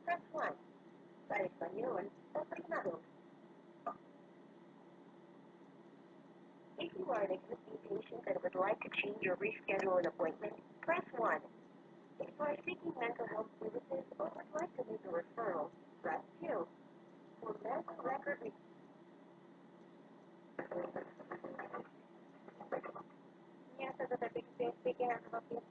press 1. Para español, oprima 2. If you are an existing patient and would like to change or reschedule an appointment, press 1. If you are seeking mental health services or would like to make a referral, press 2. For medical record yes, as a big speaking, I can help you.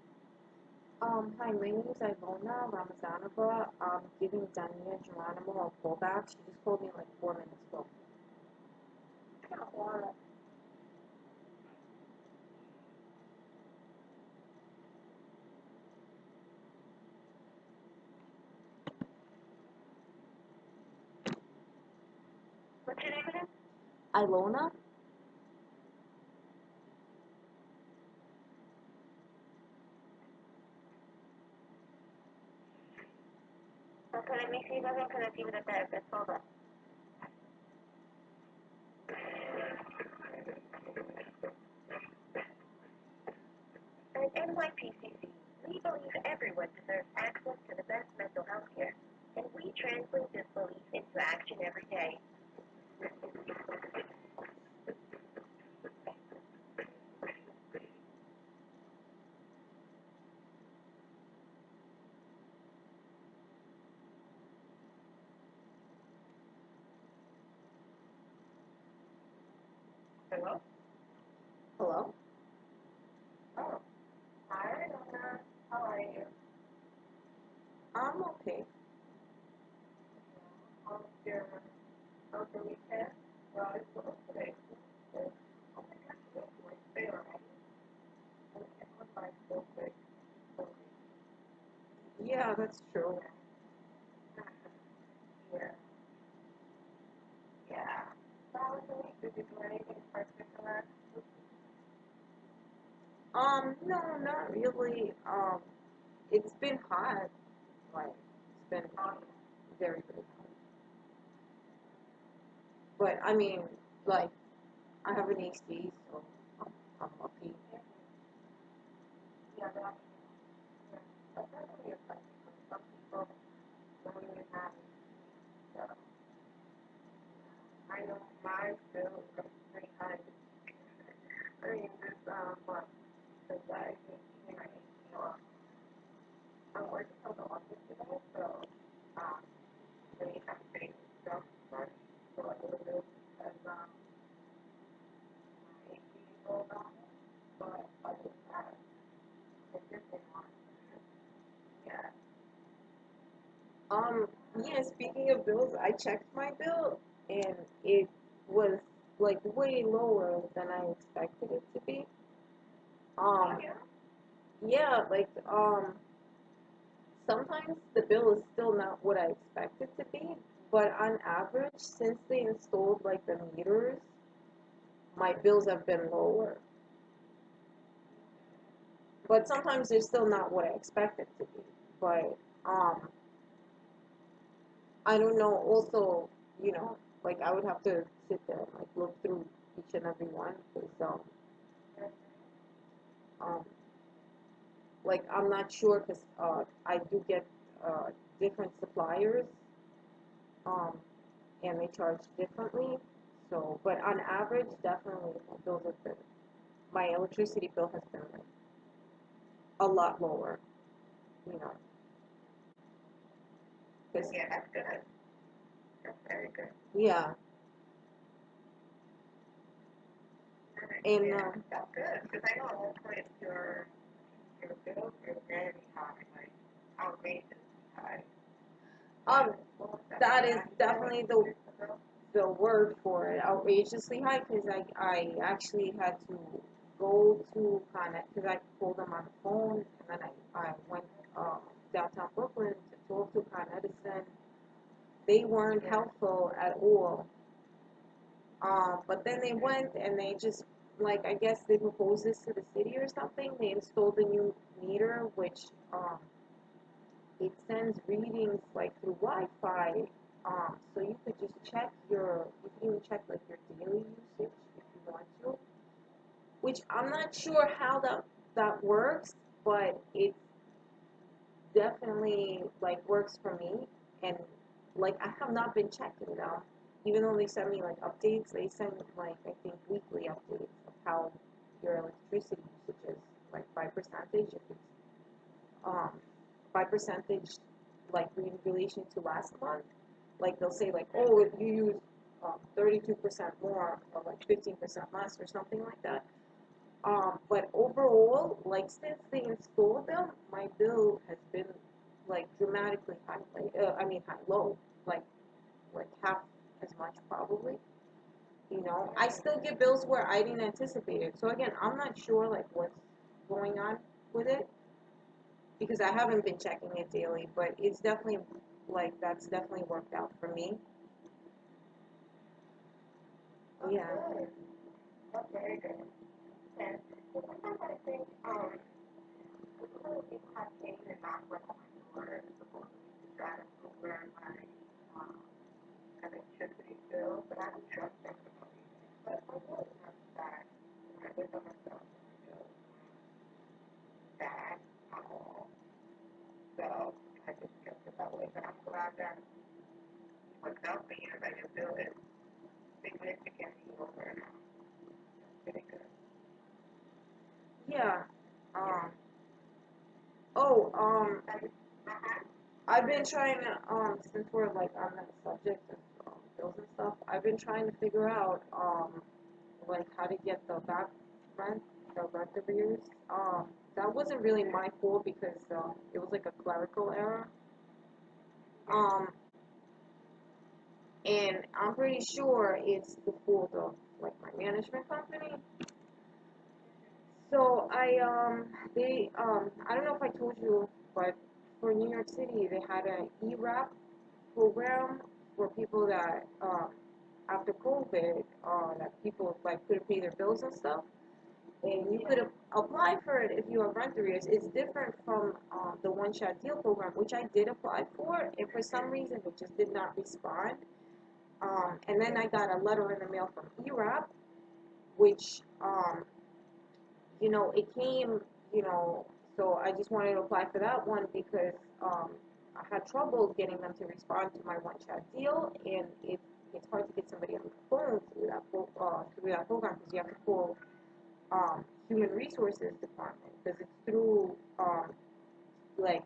Hi, my name is Ivona Ramazanova. I'm giving Dania Geronimo a call back. She just called me like 4 minutes ago. What's your name again? Ilona? Okay, let me see if I can connect you with a therapist. Hold on. At NYPCC, we believe everyone deserves access to the best mental health care, and we translate this belief into action every day. Hello? Hello? Oh, hi, Donna. How are you? I'm okay. How's your weekend? Well, it's today. Oh my gosh, it's Wednesday already. I can't go by so quick. Yeah, that's true. Yeah. Yeah. So how was the week? Did you do anything particular? No, not really. It's been hot. Like, it's been very, very hot. But I mean, like, I have an AC, so I'm lucky. Yeah, that's definitely a blessing. Some people don't even have it. So I know my bill is pretty high. I mean, this month, because I think here in New York, I'm working from the office today, so um, they have paid stuff first, so a little bit as my AP rolled on it, but other than that, it's just been on. Yeah. Um, yeah, speaking of bills, I checked my bill and it was like way lower than I expected it to be. Oh, Um, yeah. yeah, like sometimes the bill is still not what I expect it to be, but on average, since they installed like the meters, my bills have been lower. But sometimes they're still not what I expect it to be. But I don't know. Also, you know, like I would have to sit there and like look through each and every one because um like I'm not sure because I do get different suppliers um and they charge differently. So, but on average, definitely my bills have been my electricity bill has been like a lot lower. You know, because Yeah, that's good. That's very good. yeah, and Yeah, that's good. Because I know at one point your bills were very high, like outrageously high. um What was that? that is Last definitely the word for it, outrageously high, because I actually had to go to Con Ed because I called them on the phone, and then I went downtown Brooklyn to talk to Con Edison. They weren't helpful at all. But then they went and they just, like, I guess they proposed this to the city or something. They installed a new meter, which it sends readings like through Wi-Fi. So you could just check you can even check like your daily usage if you want to. Which I'm not sure how that works, but it definitely like works for me. and like I have not been checking them. Even though they send me like updates, they send like I think weekly updates of how your electricity usage is, like by percentage. If it's um by percentage, like in relation to last month, like they'll say like, oh, if you use 32% more or like 15% less or something like that. But overall, like since they installed them, my bill has been like dramatically high. Like, low, like half as much probably. You know, I still get bills where I didn't anticipate it. So again, I'm not sure like what's going on with it because I haven't been checking it daily. But it's definitely like that's definitely worked out for me. Yeah. Good. That's very good. And sometimes I think, people have changed and not what we're supposed to try to lower my, um, electricity bill, but I don't trust them for no reason. But I know it's not that. I live by myself, and I feel bad at all. So I just kept it that way. But I'm glad that what's out for you that your bill is significantly lower now. Pretty good. Yeah. Yeah. Um. Oh. And, uh-huh. I've been trying to since we're like on that subject of bills and stuff. I've been trying to figure out like how to get the back rent, the rent arrears. That wasn't really my fault because it was like a clerical error. Um, and I'm pretty sure it's the fault of like my management company. So I don't know if I told you, but for New York City they had an ERAP program for people that after COVID that people like couldn't pay their bills and stuff, and you could apply for it if you have rent arrears. It's different from the one shot deal program, which I did apply for, and for some reason it just did not respond. And then I got a letter in the mail from ERAP, which it came, you know, so I just wanted to apply for that one because I had trouble getting them to respond to my one chat deal, and it's hard to get somebody on the phone through that program because you have to call human resources department because it's through like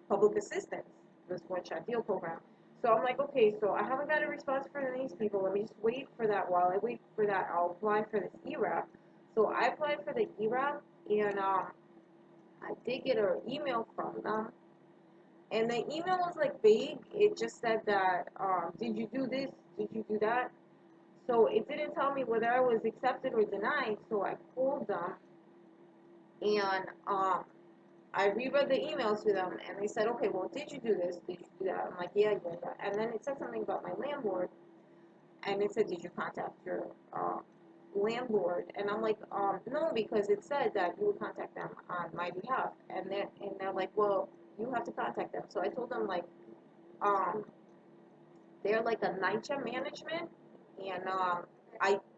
public assistance, this one shot deal program. So I'm like, okay, so I haven't got a response from these people. Let me just wait for that. While I wait for that, I'll apply for this ERAP. So I applied for the ERAP, and I did get an email from them. And the email was like vague. It just said that, did you do this? Did you do that? So it didn't tell me whether I was accepted or denied. So I called them, and I reread the emails to them, and they said, okay, well, did you do this? Did you do that? I'm like, yeah, yeah, yeah. And then it said something about my landlord, and it said, did you contact your landlord? And I'm like, no, because it said that you would contact them on my behalf. And they're like, well, you have to contact them. So I told them like, um, they're like a NYCHA management, and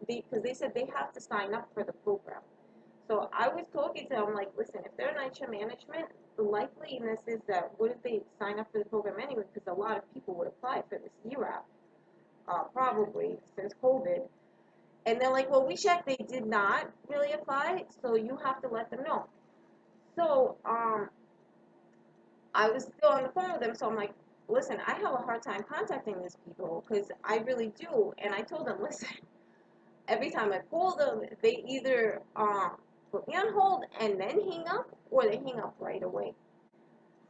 because they said they have to sign up for the program. So I was talking to them like, listen, if they're NYCHA management, the likeliness is that what if they sign up for the program anyway? Because a lot of people would apply for this ERAP, probably since COVID. And they're like, well, we checked, they did not really apply, so you have to let them know. So I was still on the phone with them, so I'm like, listen, I have a hard time contacting these people because I really do. And I told them, listen, every time I call them, they either put me on hold and then hang up, or they hang up right away.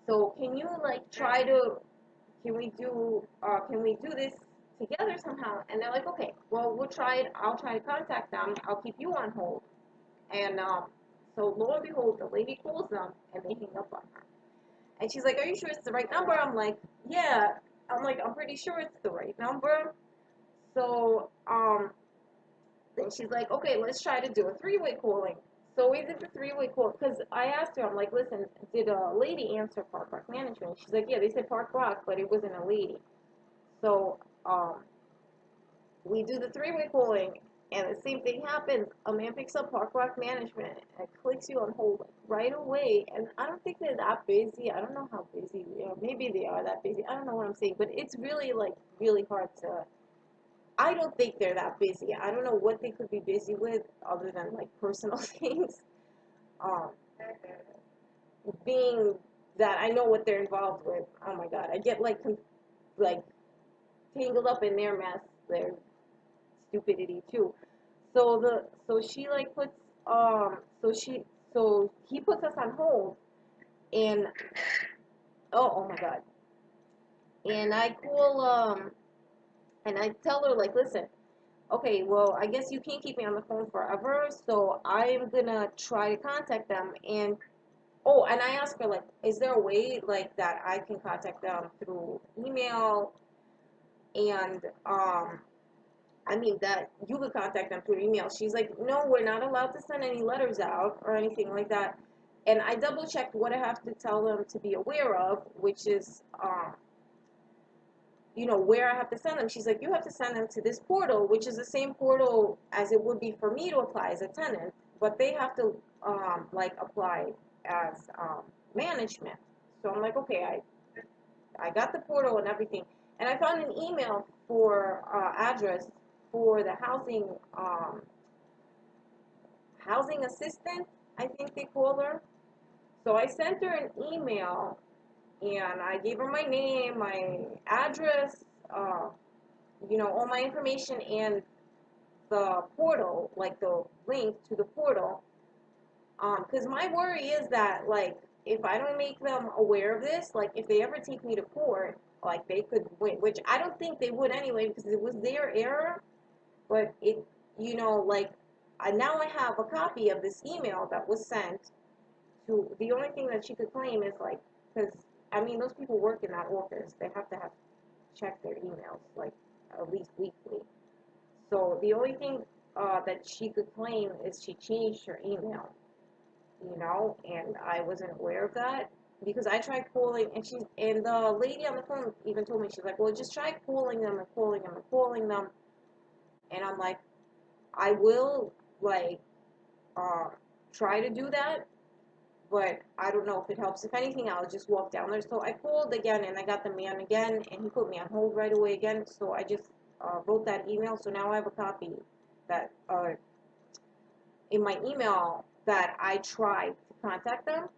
So can you like try to can we do this together somehow? And they're like, okay, well we'll try it. I'll try to contact them. I'll keep you on hold. And so lo and behold, the lady calls them and they hang up on her. And she's like, are you sure it's the right number? I'm like, yeah. I'm like, I'm pretty sure it's the right number. So then she's like, okay, let's try to do a three-way calling. So we did the three-way call because I asked her, I'm like, listen, did a lady answer Park Rock Management? She's like, yeah, they said Park Rock, but it wasn't a lady. So we do the three-way calling, And the same thing happens. A man picks up Park Rock Management and clicks you on hold like, right away. And I don't think they're that busy. I don't know how busy they are. Maybe they are that busy. I don't know what I'm saying. But it's really like really hard to. I don't think they're that busy. I don't know what they could be busy with other than like personal things. Um, being that I know what they're involved with. Oh my God, I get like tangled up in their mess, their stupidity too. So she like puts so he puts us on hold, and oh my God, and I call and I tell her like, listen, okay, well I guess you can't keep me on the phone forever, so I'm gonna try to contact them. And oh, and I ask her like, is there a way like that I can contact them through email? And I mean that you could contact them through email. She's like, no, we're not allowed to send any letters out or anything like that. And I double checked what I have to tell them to be aware of, which is, where I have to send them. She's like, you have to send them to this portal, which is the same portal as it would be for me to apply as a tenant, but they have to, like apply as, management. So I'm like, okay, I got the portal and everything. And I found an email for, address for the housing assistant, I think they call her. So I sent her an email and I gave her my name, my address, uh, all my information and the portal, like the link to the portal. Because my worry is that, like, if I don't make them aware of this, like, if they ever take me to court, like, they could win, which I don't think they would anyway, because it was their error. But like, now I have a copy of this email that was sent to, the only thing that she could claim is, like, because, I mean, those people work in that office, they have to have checked their emails, like, at least weekly. So the only thing that she could claim is she changed her email, and I wasn't aware of that because I tried calling, and the lady on the phone even told me, she's like, well, just try calling them and calling them and calling them. And I'm like, I will, like, uh, try to do that, but I don't know if it helps. If anything, I'll just walk down there. So I called again, and I got the man again, and he put me on hold right away again. So I just wrote that email. So now I have a copy that in my email that I tried to contact them.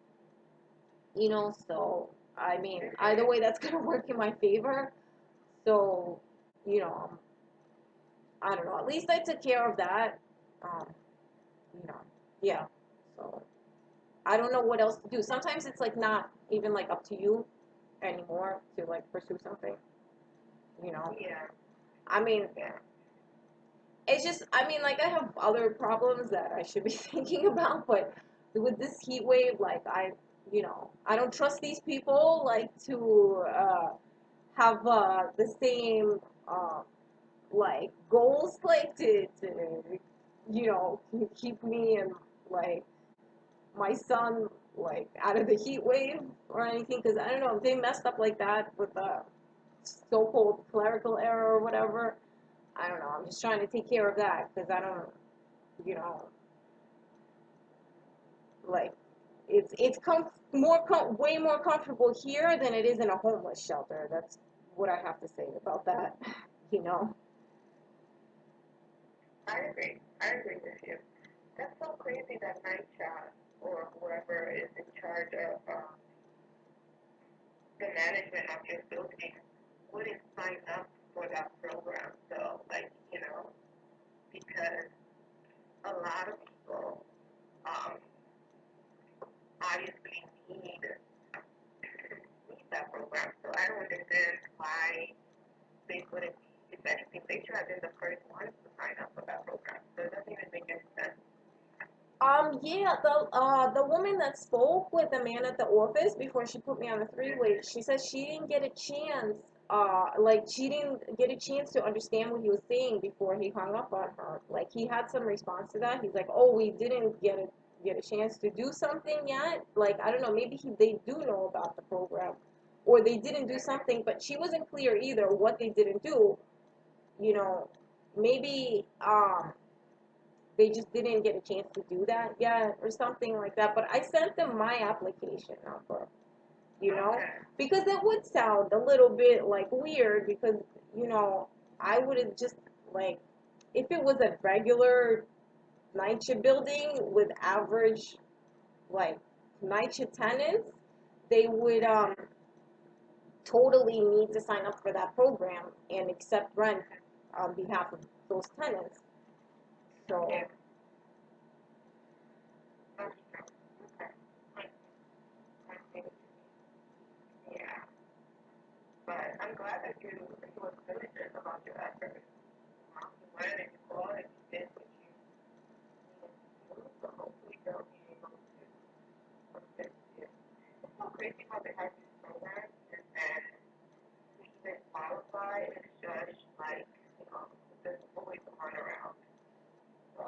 So I mean, either way, that's gonna work in my favor. So, you know, I don't know. At least I took care of that. Um, you know, yeah. So I don't know what else to do. Sometimes it's like not even like up to you anymore to like pursue something. You know. Yeah. I mean, it's just. I mean, like I have other problems that I should be thinking about, but with this heat wave, like I don't trust these people like to have the same like goals like to keep me and like my son like out of the heat wave or anything, because I don't know if they messed up like that with the so-called clerical error or whatever. I don't know. I'm just trying to take care of that because I don't, you know, like way more comfortable here than it is in a homeless shelter. That's what I have to say about that. You know. I agree with you. That's so crazy that night shot or whoever is in charge of the management of your building wouldn't sign up for that program. So, like, because a lot of people um, obviously need that program. So I don't understand why they wouldn't be, if anything, they should have been the first ones to sign up for that program. So it doesn't even make any sense. Yeah, the woman that spoke with the man at the office before she put me on the three-way, she says she didn't get a chance, like she didn't get a chance to understand what he was saying before he hung up on her. Like he had some response to that. He's like, "Oh, we didn't get a chance to do something yet." Like I don't know, maybe they do know about the program, or they didn't do something, but she wasn't clear either what they didn't do. You know, maybe they just didn't get a chance to do that yet or something like that. But I sent them my application number, you know, Okay. because that would sound a little bit like weird because, you know, I would have just like, if it was a regular night shift building with average like night shift tenants, they would totally need to sign up for that program and accept rent on behalf of those tenants. So Yeah. That's true. Okay. I see what you mean. Yeah. But I'm glad that you were diligent about your efforts. You went and you fought and you did what you needed to do. So hopefully they'll be able to assist you. It's so crazy how they have these programs and then to even qualify is just like, there's always a runaround. So,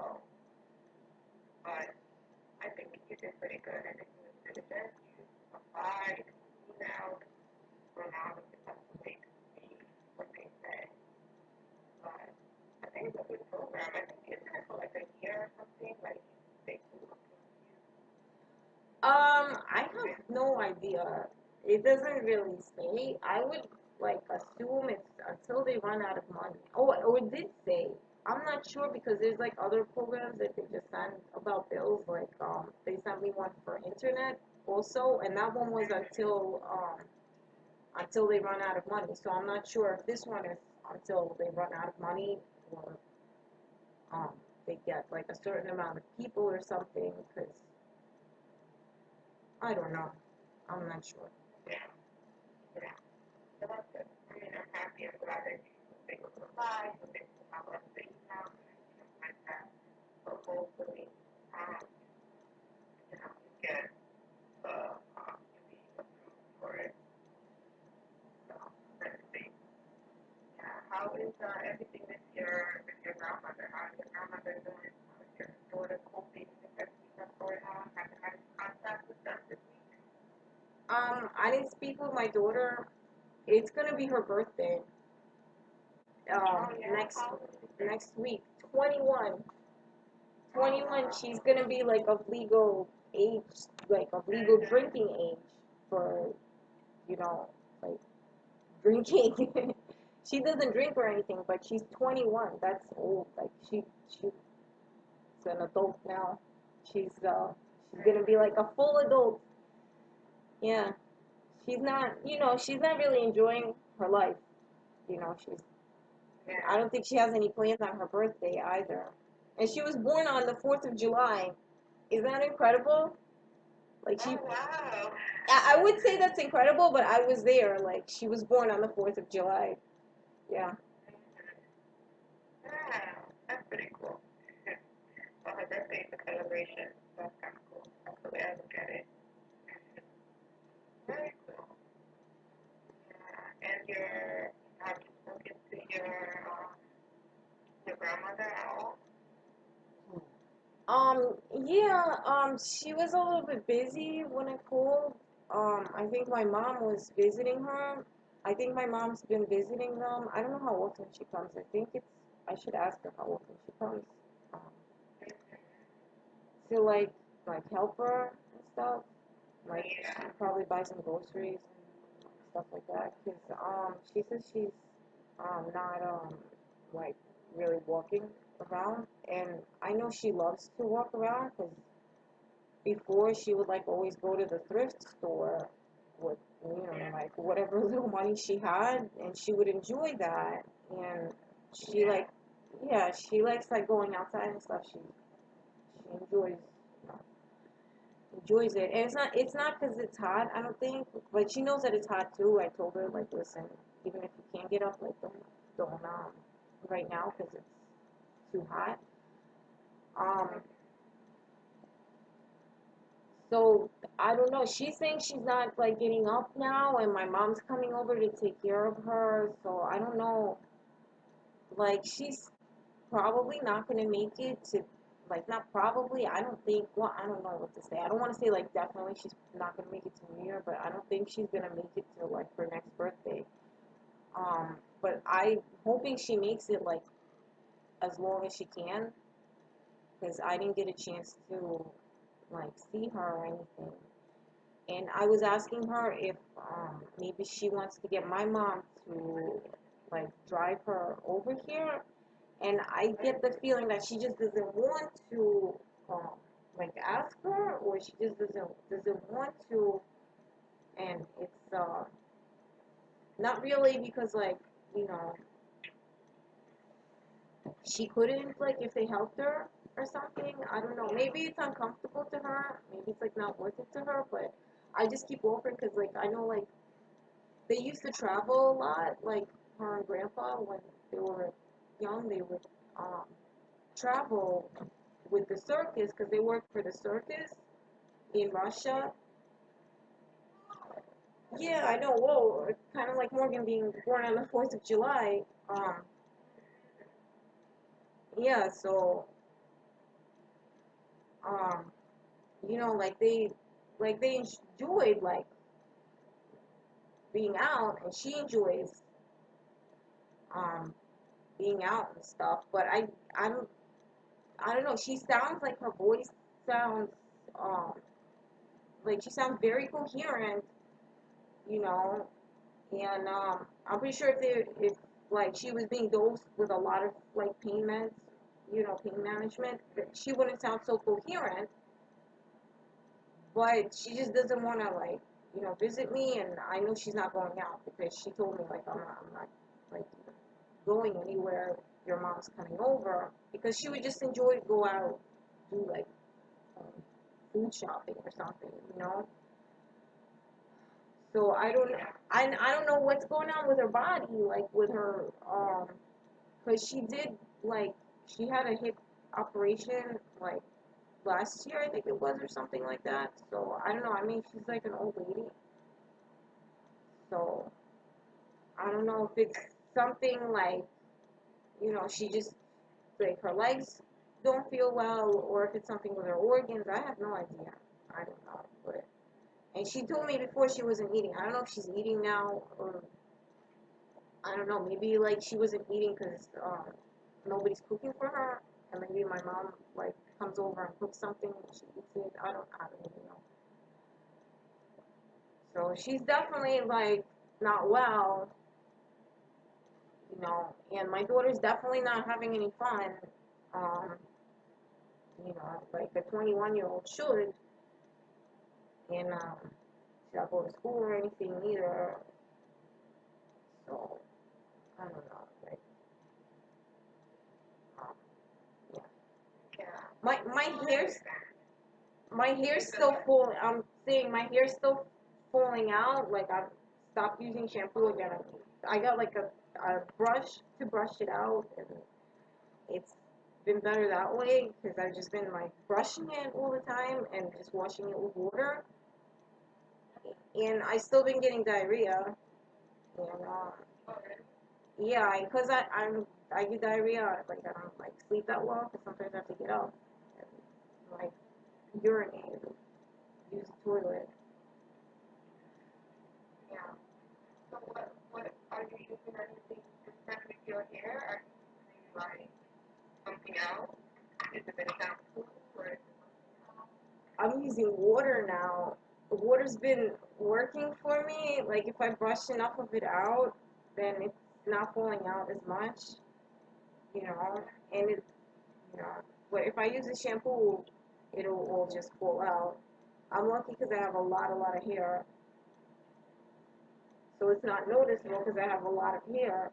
but I think you did pretty good. I think you were diligent. You applied, emailed, so now we just have to wait to see what they say. But I think it's a good program. I think isn't it for like a year or something? Like they can look into I have no idea. It doesn't really say. I would like assume it's until they run out of money. Oh, it did say. I'm not sure because there's like other programs that they just send about bills. Like they sent me one for internet also, and that one was until they run out of money. So I'm not sure if this one is until they run out of money or um they get like a certain amount of people or something. Because I don't know. I'm not sure. yeah, yeah. So that's good. I mean, I'm happy. I'm glad that you were able to apply. You were able to have us the email and everything like that. So hopefully, um, you get you be approved for it. So let's see. Yeah. How is everything with your grandmother? How's your grandmother doing? How's your daughter coping with everything that's going on? Have you had any contact with them this week? I didn't speak with my daughter. It's gonna be her birthday. Oh yeah. Next How old is she? next week. 21. Oh 21. wow. She's gonna be like of legal age, like of legal Mhm. drinking age for, you know, like drinking. She doesn't drink or anything, but she's 21. That's old. Like she's an adult now. She's gonna be like a full adult. Yeah. She's not really enjoying her life. I Yeah. don't think she has any plans on her birthday either. And she was born on the 4th of July. Is that incredible? Like Oh wow. I would say that's incredible, but I was there. Like she was born on the 4th of July. Yeah. Yeah. That's pretty cool. Well, her birthday is a celebration. That's kind of cool. That's the way I look at it. Very cool. Yeah. And have you spoken to your grandmother at all? Yeah, she was a little bit busy when I called. I think my mom was visiting her. I think my mom's been visiting them. I don't know how often she comes. I should ask her how often she comes. Um, to like help her and stuff. Like Yeah. probably buy some groceries and stuff like that. Cause she says she's not like really walking around, and I know she loves to walk around. Cause before she would like always go to the thrift store with like whatever little money she had, and she would enjoy that. And she Yeah. like yeah, she likes like going outside and stuff. She enjoys it. And it's not because it's hot, I don't think, but she knows that it's hot too. I told her like, listen, even if you can't get up, like don't right now because it's too hot. Um, so I don't know. She's saying she's not like getting up now, and my mom's coming over to take care of her. So I don't know. Like she's probably not gonna make it to like not probably. I don't think. Well, I don't know what to say. I don't want to say like definitely she's not gonna make it to New Year, but I don't think she's gonna make it to like her next birthday. But I hoping she makes it like as long as she can. because I didn't get a chance to like see her or anything. And I was asking her if maybe she wants to get my mom to like drive her over here, and I get the feeling that she just doesn't want to um, like ask her, or she just doesn't want to, and it's not really because like you know she couldn't like if they helped her or something. I don't know. Maybe it's uncomfortable to her. Maybe it's like not worth it to her. But I just keep offering because like I know like they used to travel a lot. Like her and grandpa when they were young, they would um, travel with the circus because they worked for the circus in Russia. Yeah, I know. Whoa, kind of like Morgan being born on the 4th of July. Yeah. So um, like they enjoyed like being out, and she enjoys um being out and stuff. But I don't I don't know. She sounds like her voice sounds um like she sounds very coherent, you know. And I'm pretty sure if like she was being dosed with a lot of like pain meds, pain management, that she wouldn't sound so coherent. But she just doesn't want to like visit me, and I know she's not going out because she told me like I'm not like going anywhere. Your mom's coming over because she would just enjoy to go out, do like um, food shopping or something, you know. So I don't know what's going on with her body, like with her because she did like she had a hip operation like last year I think it was or something like that. So I don't know. I mean she's like an old lady, so I don't know if it's something like she just like her legs don't feel well, or if it's something with her organs. I have no idea. I don't know. But and she told me before she wasn't eating. I don't know if she's eating now, or I don't know. Maybe like she wasn't eating because nobody's cooking for her, and maybe my mom like comes over and cooks something and she eats it. I don't even know. So she's definitely like not well, and my daughter's definitely not having any fun. Um, like a 21-year-old should, and she not go to school or anything either. So I don't know. Like, um, yeah. Yeah. My hair's still full. I'm saying my hair's still falling out. Like I've stopped using shampoo again. I got like a brush to brush it out, and it's been better that way because I've just been like brushing it all the time and just washing it with water. And I still been getting diarrhea. And yeah, because I get diarrhea. Like I don't like sleep that well because sometimes I have to get up and like urinate, use the toilet. Yeah. So what are you using anything different with your hair? Are you using like something else? Is it a shampoo or is it something else? I'm using water now. The water's been working for me. Like if I brush enough of it out, then it's not falling out as much, you know. And it, you know, but if I use a shampoo, it'll all just fall out. I'm lucky because I have a lot of hair, so it's not noticeable because I have a lot of hair.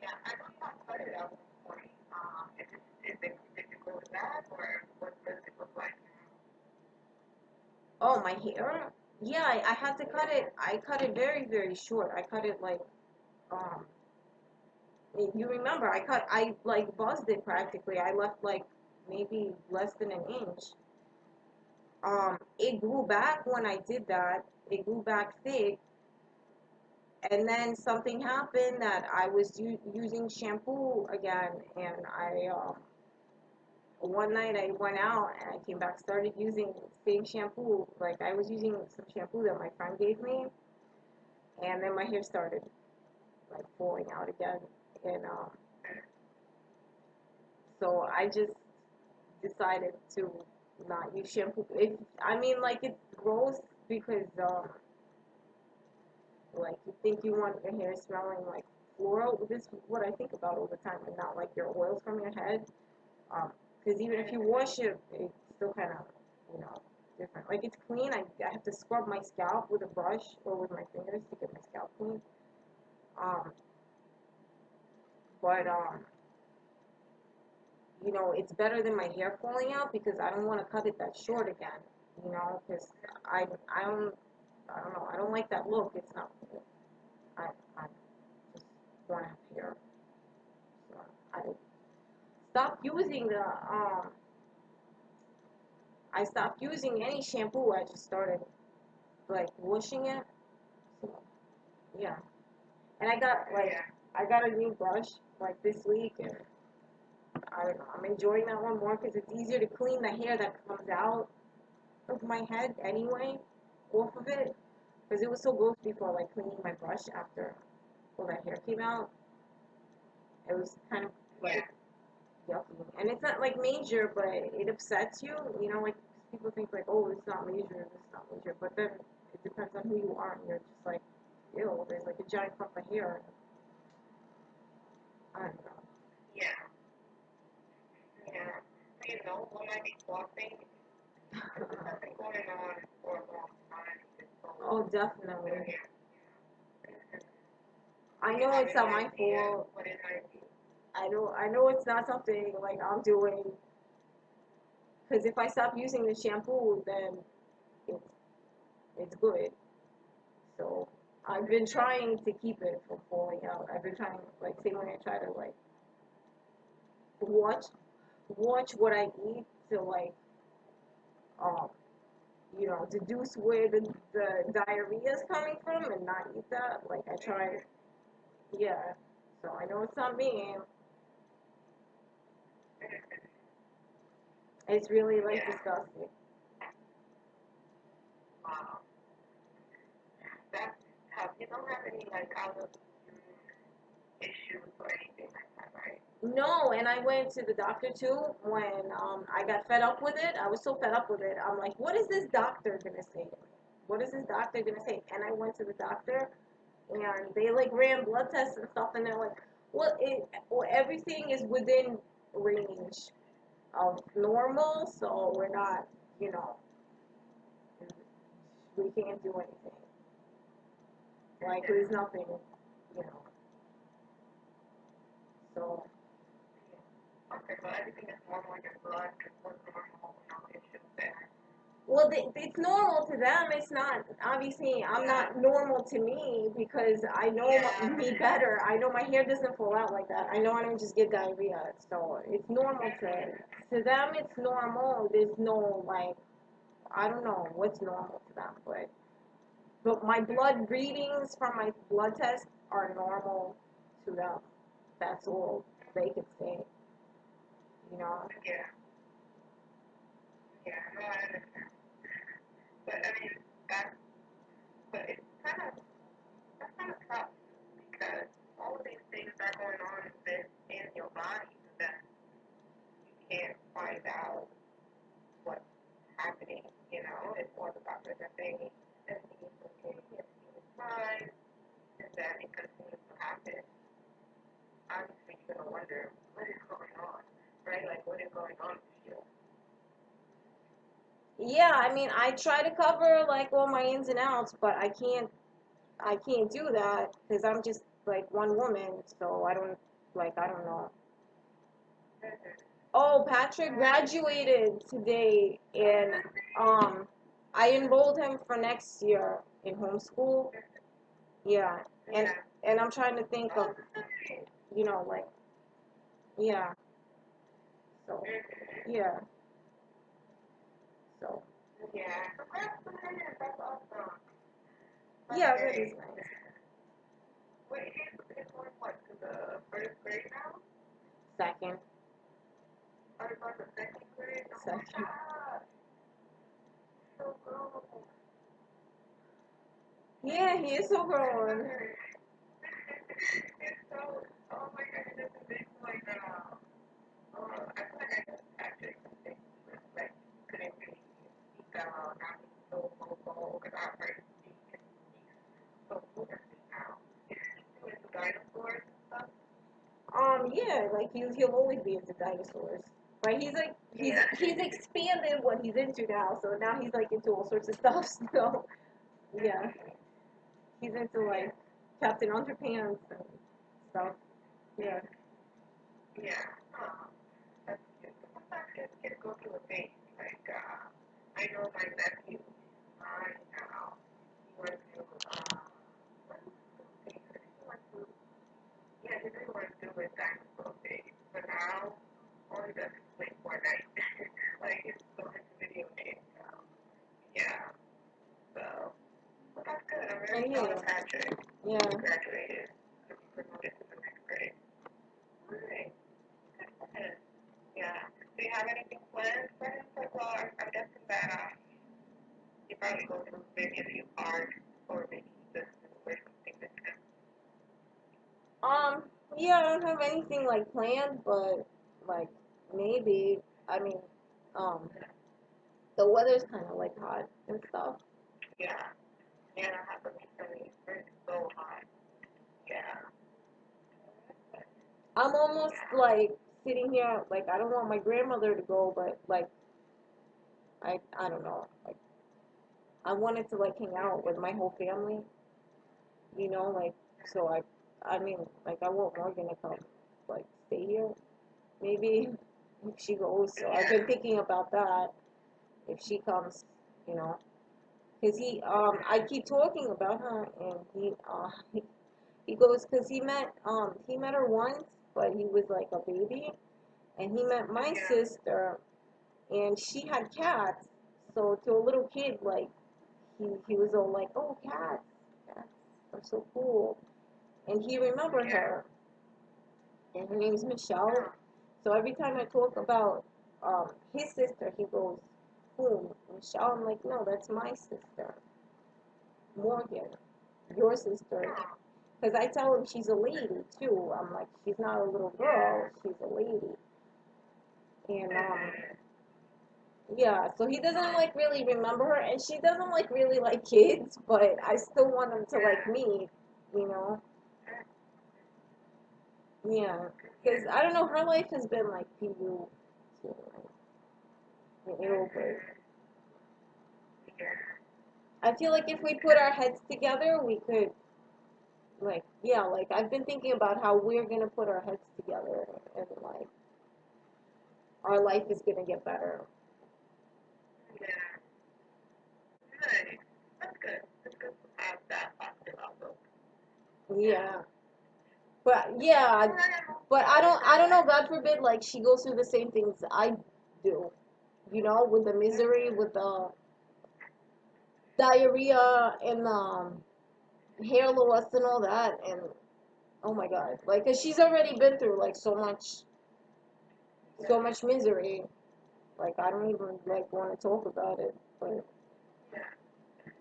Yeah, I don't know cut it at one point. Is it go back or what does it look like Oh, my hair? Yeah, I had to cut it. I cut it very, very short. I cut it like, um, you remember, I like buzzed it practically. I left like maybe less than an inch. It grew back when I did that. It grew back thick, and then something happened that I was using shampoo again, and one night I went out and I came back, started using the same shampoo. Like I was using some shampoo that my friend gave me, and then my hair started like falling out again. And So I just decided to not use shampoo. If I mean, like, it's gross because like, you think you want your hair smelling like floral. This is what I think about all the time, and not like your oils from your head. Because even if you wash it, it's still kind of, you know, different. Like, it's clean. I have to scrub my scalp with a brush or with my fingers to get my scalp clean. Um, but you know, it's better than my hair falling out because I don't want to cut it that short again. You know, because I I don't I don't know. I don't like that look. It's not. I just want to have hair. So I stopped using the I stopped using any shampoo. I just started like washing it. So yeah, and I got a new brush like this week, and I don't know. I'm enjoying that one more because it's easier to clean the hair that comes out of my head anyway, off of it. Because it was so gross before, like cleaning my brush after all that hair came out. It was kind of like yucky, and it's not like major, but it upsets you. You know, like people think like, oh, it's not major, it's not major, but then it depends on who you are, and you're just like, ew, there's like a giant clump of hair. I don't know. Yeah. Yeah. You know, when I be flossing, I've been going on for a long time. So, Oh, definitely. yeah. I You know have it's any not my idea fault. what it might be? I know it's not something like I'm doing. Because if I stop using the shampoo, then it's it's good. So I've been trying to keep it from falling out. I've been trying, like, say when I try to like watch watch what I eat to like um you know, deduce where the diarrhea is coming from and not eat that. Like, I try, yeah. So I know it's not me. It's really like Yeah. disgusting. Wow. That, you don't have any like allergy issues or anything like that, right? No, and I went to the doctor too when I got fed up with it. I was so fed up with it. I'm like, what is this doctor gonna say to me? What is this doctor gonna say? And I went to the doctor, and they like ran blood tests and stuff, and they're like, well, everything is within range of normal, so we're not, you know, we can't do anything. Like, there's nothing, you know. So, Okay, so everything is normal in your blood, was normal, no issues there. well, it's normal to them. It's not, obviously, I'm not normal to me because I know me better. I know my hair doesn't fall out like that. I know I don't just get diarrhea. So it's normal to them. It's normal. There's no, like, I don't know what's normal to them, but my blood readings from my blood test are normal to them. That's all they can say, you know. Yeah, yeah, no, I understand. But I mean, that, but it's kind of, that's kind of tough because all of these things are going on in your body that you can't find out what's happening, you know, if all the doctors are saying everything is okay, everything is fine, and then it continues to happen. Obviously, you're going to wonder what is going on, right? Like, what is going on with you? Yeah, I mean, I try to cover like all my ins and outs, but I can't do that because I'm just like one woman, so I don't know. Oh, Patrick graduated today, and um, I enrolled him for next year in homeschool. Yeah, and Yeah. and I'm trying to think Oh, of, you know, like, yeah, so yeah, so yeah. Congrats to him. That's awesome. That's yeah, that is great. nice. Wait, he's going what, to the first grade now? Second, Or going to second grade? Oh my second. god. So cool. Yeah, he is so grown. It's so, oh my god, that's a big boy now. Oh, like he'll always be into dinosaurs. Right? He's expanded what he's into now, so now he's like into all sorts of stuff. So yeah, he's into like Captain Underpants and stuff. Yeah. Yeah. That's cute. Sometimes kids go through a phase. Like, I know my nephew, now, he went to, what phase? I think he went to, yeah, he really went through his dinosaur phase. But now, all he does is play Fortnite. Like, he's so into video games now. Yeah. So, but that's good. I'm very proud of Patrick. Yeah. He graduated. He promoted to the next grade. All right. Good. Yeah. Do you have anything planned for him so far? I'm guessing that you probably go to maybe a few parks or maybe just or something with him. Yeah, I don't have anything like planned, but like maybe. I mean, um, the weather's kind of like hot and stuff. Yeah. Yeah, I have to recently. It's so hot. Yeah. I'm almost like sitting here, like I don't want my grandmother to go, but like I don't know, like I wanted to like hang out with my whole family, like so I mean like I want Morgan to come, like stay here, maybe if she goes. So I've been thinking about that if she comes, you know, cause I keep talking about her and he goes cause he met her once, but he was like a baby, and he met my sister, and she had cats. So to a little kid, like he was all like, "Oh, cats are so cool," and he remembered her, and her name's Michelle. So every time I talk about his sister, he goes, "Who, Michelle?" I'm like, "No, that's my sister, Morgan, your sister." Because I tell him she's a lady too. I'm like, she's not a little girl, she's a lady, and yeah, so he doesn't like really remember her, and she doesn't like really like kids, but I still want him to like me, you know? Yeah, because I don't know, her life has been like PU, too, like, but I feel like if we put our heads together, we could, like, yeah, like I've been thinking about how we're gonna put our heads together, and like our life is gonna get better. Yeah. Nice. That's good. It's good to have that positive outlook. Yeah. But yeah, but I don't know, God forbid, like she goes through the same things I do, with the misery, with the diarrhea and hair loss and all that, and oh my God, like 'cause she's already been through like so much misery, like I don't even like want to talk about it, but Yeah.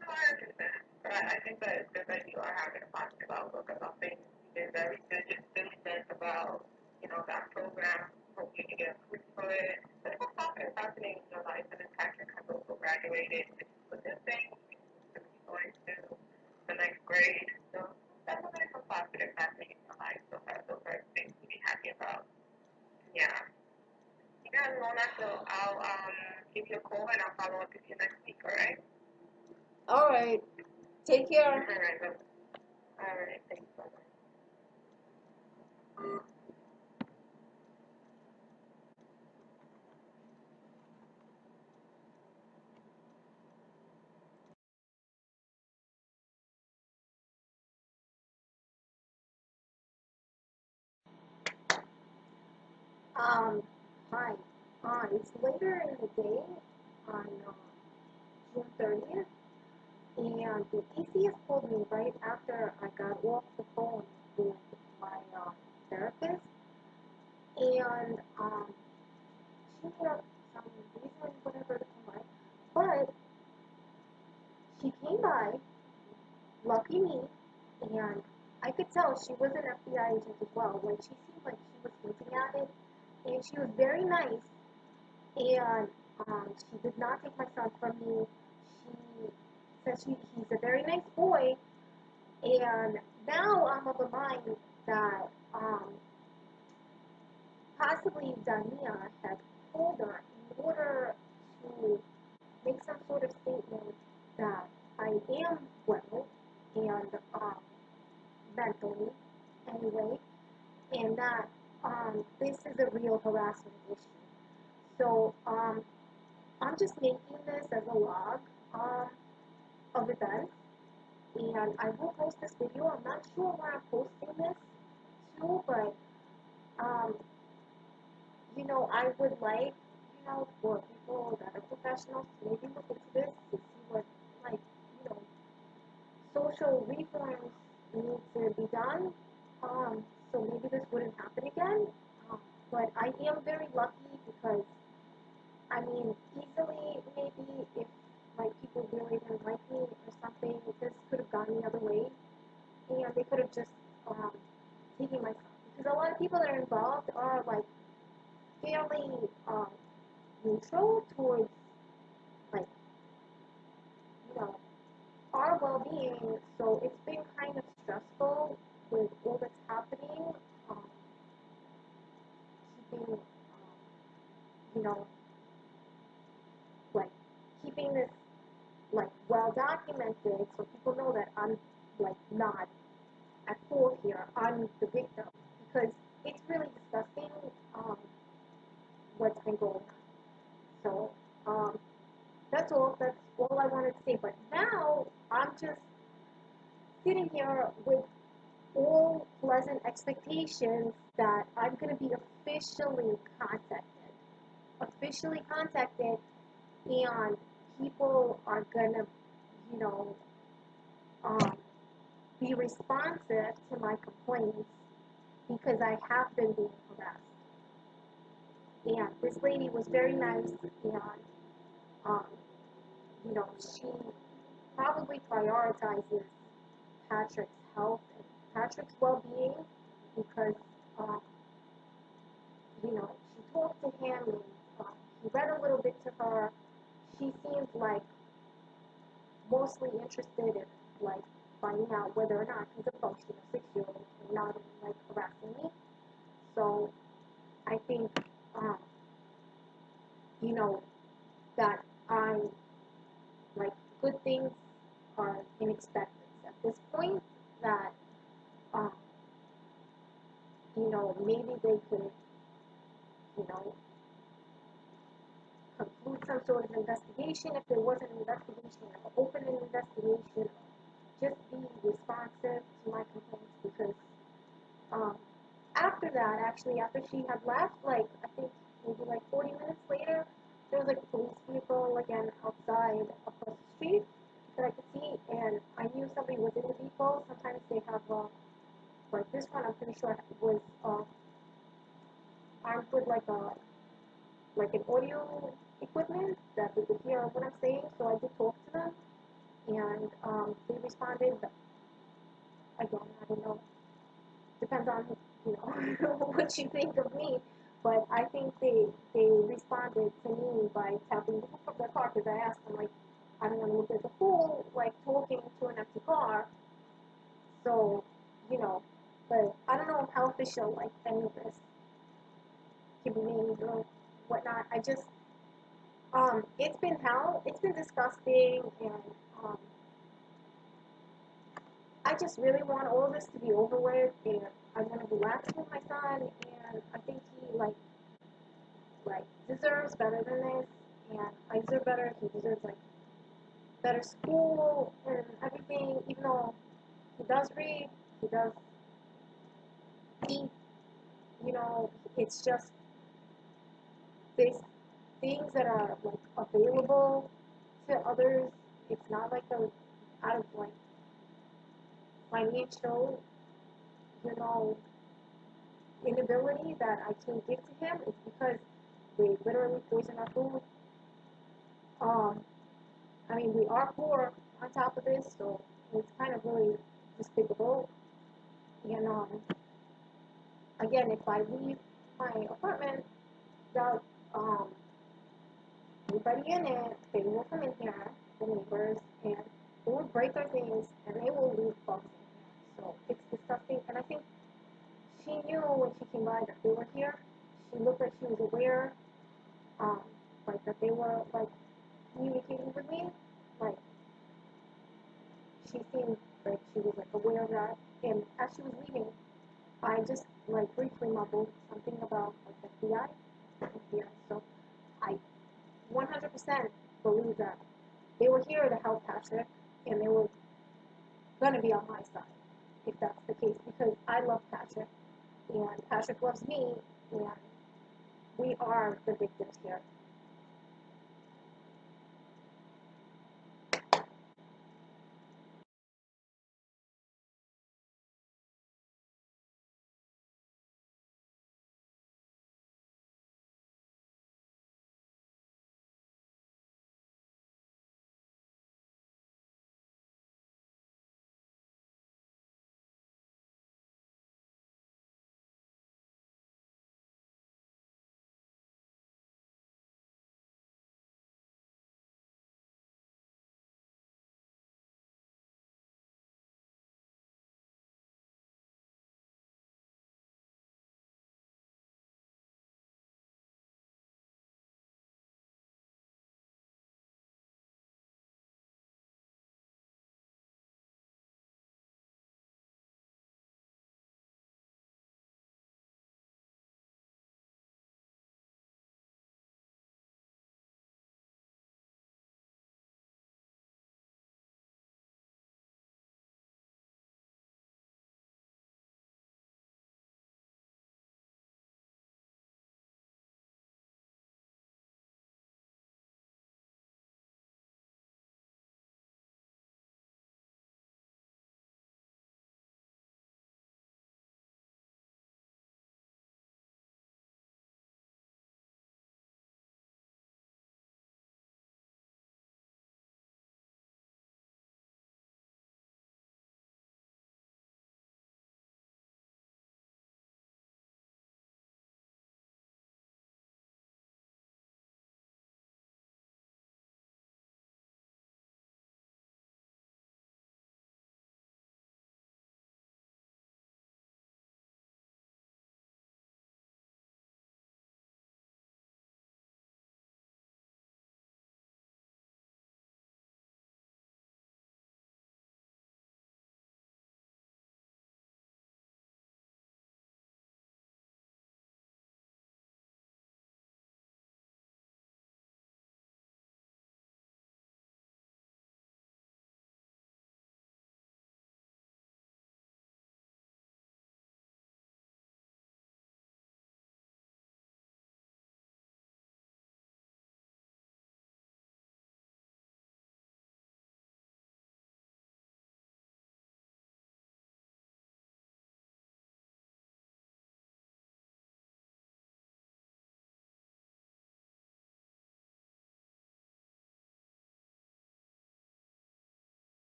No, I understand. But I think that it's good that you are having a positive outlook about things. You did very good. Just really think about, that program. Hopefully you get approved for it. There's a lot that's happening in your life, and then Patrick has also graduated with this thing. He's going to the next grade. So definitely some positive happening in your life. Those are things to be happy about. Yeah. Yeah, Mona, so I'll give you a call and I'll follow up with you next week, all right? all right, take care. All right, good. All right, thanks so much. Um, hi. It's later in the day on June 30th, and the PCS called me right after I got off the phone with my therapist, and she made up some reason, whatever, to come by, but she came by, lucky me, and I could tell she was an FBI agent as well. Like, she seemed like she was hinting at it, and she was very nice, and she did not take my son from me. She said he's a very nice boy, and now I'm of the mind that possibly Dania had told her in order to make some sort of statement that I am well and mentally anyway, and that this is a real harassment issue. So I'm just making this as a log um, of events, and I will post this video. I'm not sure where I'm posting this to, but um, I would like, for people that are professionals to maybe look into this to see what, like, you know, social reforms need to be done. So maybe this wouldn't happen again. Um, but I am very lucky because, I mean, easily maybe if like people really didn't like me or something, this could have gone the other way, and they could have just um, taken my son. Because a lot of people that are involved are like fairly neutral towards like you know our well-being. So it's been kind of stressful with all that's happening, um, keeping you know like keeping this like well documented so people know that I'm like not at fault here. I'm the victim because it's really disgusting um, what's been going on. So um, that's all. That's all I wanted to say. But now I'm just sitting here with all pleasant expectations that I'm going to be officially contacted. Officially contacted, and people are going to, you know, um, be responsive to my complaints because I have been being harassed. And this lady was very nice, and um, she probably prioritizes Patrick's health and Patrick's well-being because, um, she talked to him and he read a little bit to her. She seemed like mostly interested in like finding out whether or not he's a functional 6-year-old and not like harassing me. So I think, um, you know, that I'm like good things are in expectance at this point. That um, maybe they could, you know, conclude some sort of investigation if there was an investigation, or open an investigation, just be responsive to my complaints because um, after that, actually, after she had left, like, I think maybe like 40 minutes later, there was like a police vehicle again outside across the street that I could see, and I knew somebody was in the vehicle. Sometimes they have, like this one, I'm pretty sure was armed with like an audio equipment that they could hear what I'm saying. So I did talk to them, and they responded. Again, I don't know. Depends on what you think of me. But I think they responded to me by tapping the roof of their car because I asked them like, I don't want to look at the fool like talking to an empty car. So but I don't know how official like any of this can be made or whatnot. I just it's been hell. It's been disgusting, and um, I just really want all of this to be over with, and I want to relax with my son, and I think he like deserves better than this, and I deserve better. He deserves like better school and everything. Even though he does read, he does eat. It's just these things that are like available to others. It's not like a out of like financial, you know, inability that I can't give to him. It's because they literally poison our food. Um, I mean, we are poor on top of this, so it's kind of really despicable. And again, if I leave my apartment without anybody in it, they will come in here, the neighbors, and they will break our things, and they will leave bugs in here. So it's disgusting. And I think she knew when she came by that they were here. She she was aware, like that they were like communicating with me, like she seemed like she was like aware of that. And as she was leaving, I just like briefly mumbled something about like FBI. FBI. So I 100% believe that they were here to help Patrick, and they were gonna be on my side if that's the case, because I love Patrick, and Patrick loves me, and we are the victims here.